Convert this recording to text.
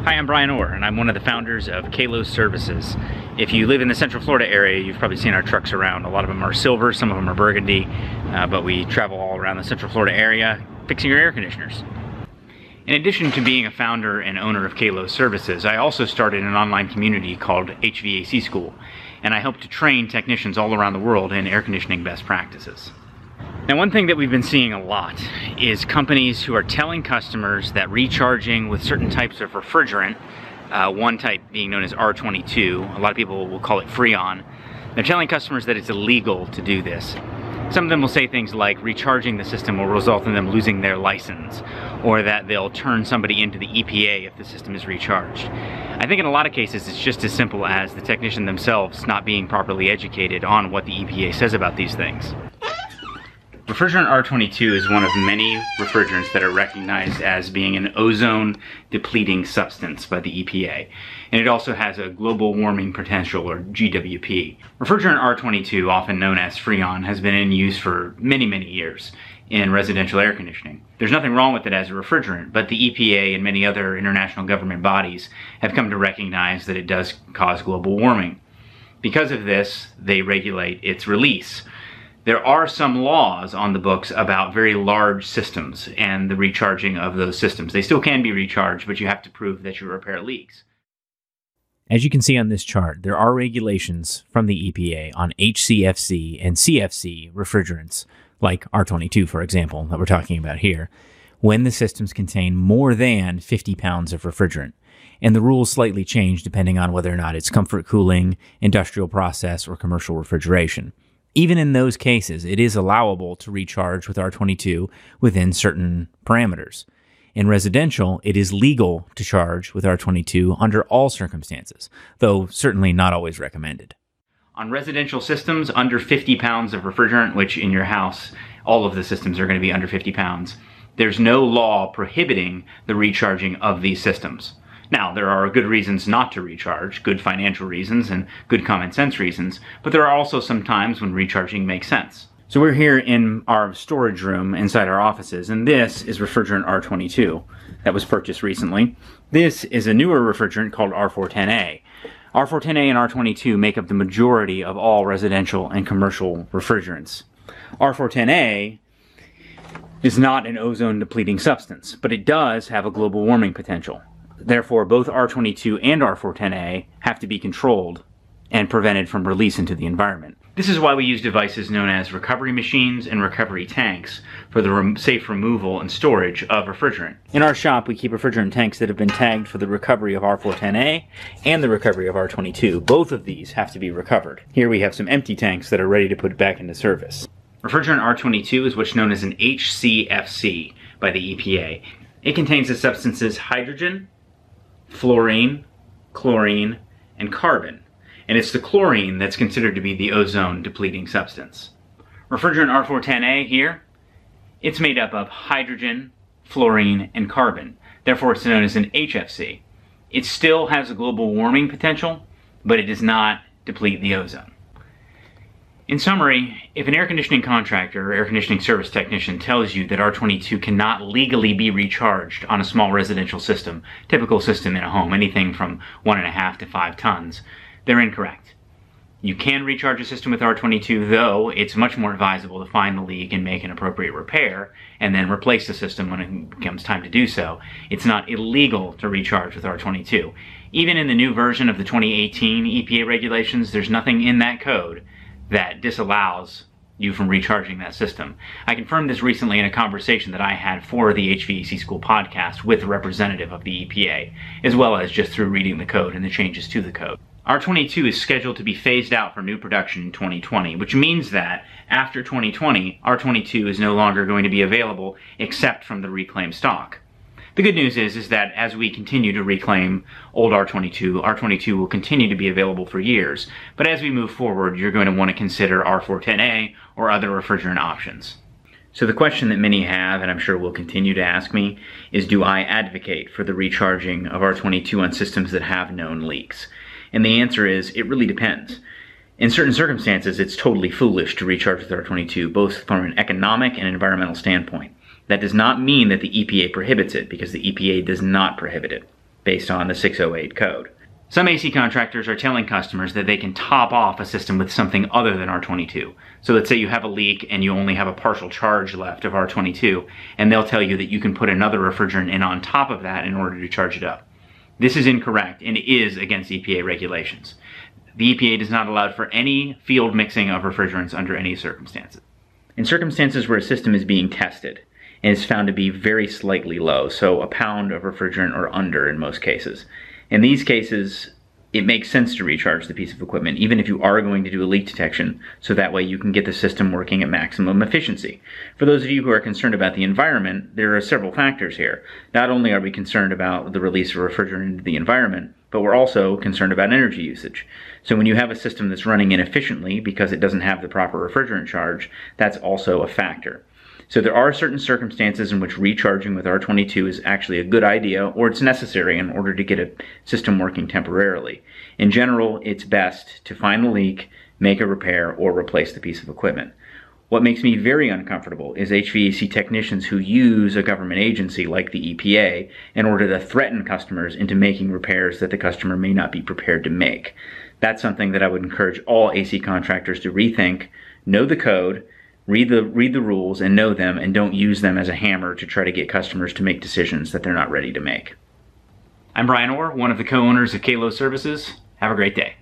Hi, I'm Brian Orr, and I'm one of the founders of Kalos Services. If you live in the Central Florida area, you've probably seen our trucks around. A lot of them are silver, some of them are burgundy, but we travel all around the Central Florida area fixing your air conditioners. In addition to being a founder and owner of Kalos Services, I also started an online community called HVAC School, and I help to train technicians all around the world in air conditioning best practices. Now, one thing that we've been seeing a lot is companies who are telling customers that recharging with certain types of refrigerant, one type being known as R22, a lot of people will call it Freon, they're telling customers that it's illegal to do this. Some of them will say things like recharging the system will result in them losing their license, or that they'll turn somebody into the EPA if the system is recharged. I think in a lot of cases it's just as simple as the technician themselves not being properly educated on what the EPA says about these things. Refrigerant R22 is one of many refrigerants that are recognized as being an ozone-depleting substance by the EPA, and it also has a global warming potential, or GWP. Refrigerant R22, often known as Freon, has been in use for many, many years in residential air conditioning. There's nothing wrong with it as a refrigerant, but the EPA and many other international government bodies have come to recognize that it does cause global warming. Because of this, they regulate its release. There are some laws on the books about very large systems and the recharging of those systems. They still can be recharged, but you have to prove that you repair leaks. As you can see on this chart, there are regulations from the EPA on HCFC and CFC refrigerants, like R22, for example, that we're talking about here, when the systems contain more than 50 pounds of refrigerant. And the rules slightly change depending on whether or not it's comfort cooling, industrial process, or commercial refrigeration. Even in those cases, it is allowable to recharge with R22 within certain parameters. In residential, it is legal to charge with R22 under all circumstances, though certainly not always recommended. On residential systems under 50 pounds of refrigerant, which in your house, all of the systems are going to be under 50 pounds, there's no law prohibiting the recharging of these systems. Now, there are good reasons not to recharge, good financial reasons and good common sense reasons, but there are also some times when recharging makes sense. So we're here in our storage room inside our offices, and this is refrigerant R22 that was purchased recently. This is a newer refrigerant called R410A. R410A and R22 make up the majority of all residential and commercial refrigerants. R410A is not an ozone-depleting substance, but it does have a global warming potential. Therefore, both R22 and R410A have to be controlled and prevented from release into the environment. This is why we use devices known as recovery machines and recovery tanks for the safe removal and storage of refrigerant. In our shop, we keep refrigerant tanks that have been tagged for the recovery of R410A and the recovery of R22. Both of these have to be recovered. Here we have some empty tanks that are ready to put back into service. Refrigerant R22 is what's known as an HCFC by the EPA. It contains the substances hydrogen, fluorine, chlorine, and carbon. And it's the chlorine that's considered to be the ozone-depleting substance. Refrigerant R410A here, it's made up of hydrogen, fluorine, and carbon. Therefore, it's known as an HFC. It still has a global warming potential, but it does not deplete the ozone. In summary, if an air conditioning contractor or air conditioning service technician tells you that R22 cannot legally be recharged on a small residential system, typical system in a home, anything from 1.5 to 5 tons, they're incorrect. You can recharge a system with R22, though it's much more advisable to find the leak and make an appropriate repair, and then replace the system when it becomes time to do so. It's not illegal to recharge with R22. Even in the new version of the 2018 EPA regulations, there's nothing in that code that disallows you from recharging that system. I confirmed this recently in a conversation that I had for the HVAC School podcast with a representative of the EPA, as well as just through reading the code and the changes to the code. R22 is scheduled to be phased out for new production in 2020, which means that after 2020, R22 is no longer going to be available except from the reclaimed stock. The good news is that as we continue to reclaim old R22, R22 will continue to be available for years. But as we move forward, you're going to want to consider R410A or other refrigerant options. So the question that many have, and I'm sure will continue to ask me, is do I advocate for the recharging of R22 on systems that have known leaks? And the answer is, it really depends. In certain circumstances, it's totally foolish to recharge with R22, both from an economic and environmental standpoint. That does not mean that the EPA prohibits it, because the EPA does not prohibit it. based on the 608 code. Some AC contractors are telling customers that they can top off a system with something other than R22. So let's say you have a leak and you only have a partial charge left of R22, and they'll tell you that you can put another refrigerant in on top of that in order to charge it up. This is incorrect and is against EPA regulations. The EPA does not allow for any field mixing of refrigerants under any circumstances. In circumstances where a system is being tested and is found to be very slightly low, so a pound of refrigerant or under in most cases, in these cases, it makes sense to recharge the piece of equipment, even if you are going to do a leak detection, so that way you can get the system working at maximum efficiency. For those of you who are concerned about the environment, there are several factors here. Not only are we concerned about the release of refrigerant into the environment, but we're also concerned about energy usage. So when you have a system that's running inefficiently because it doesn't have the proper refrigerant charge, that's also a factor. So there are certain circumstances in which recharging with R22 is actually a good idea, or it's necessary in order to get a system working temporarily. In general, it's best to find the leak, make a repair, or replace the piece of equipment. What makes me very uncomfortable is HVAC technicians who use a government agency like the EPA in order to threaten customers into making repairs that the customer may not be prepared to make. That's something that I would encourage all AC contractors to rethink, know the code, read the rules and know them, and don't use them as a hammer to try to get customers to make decisions that they're not ready to make. I'm Brian Orr, one of the co-owners of Kalo Services. Have a great day.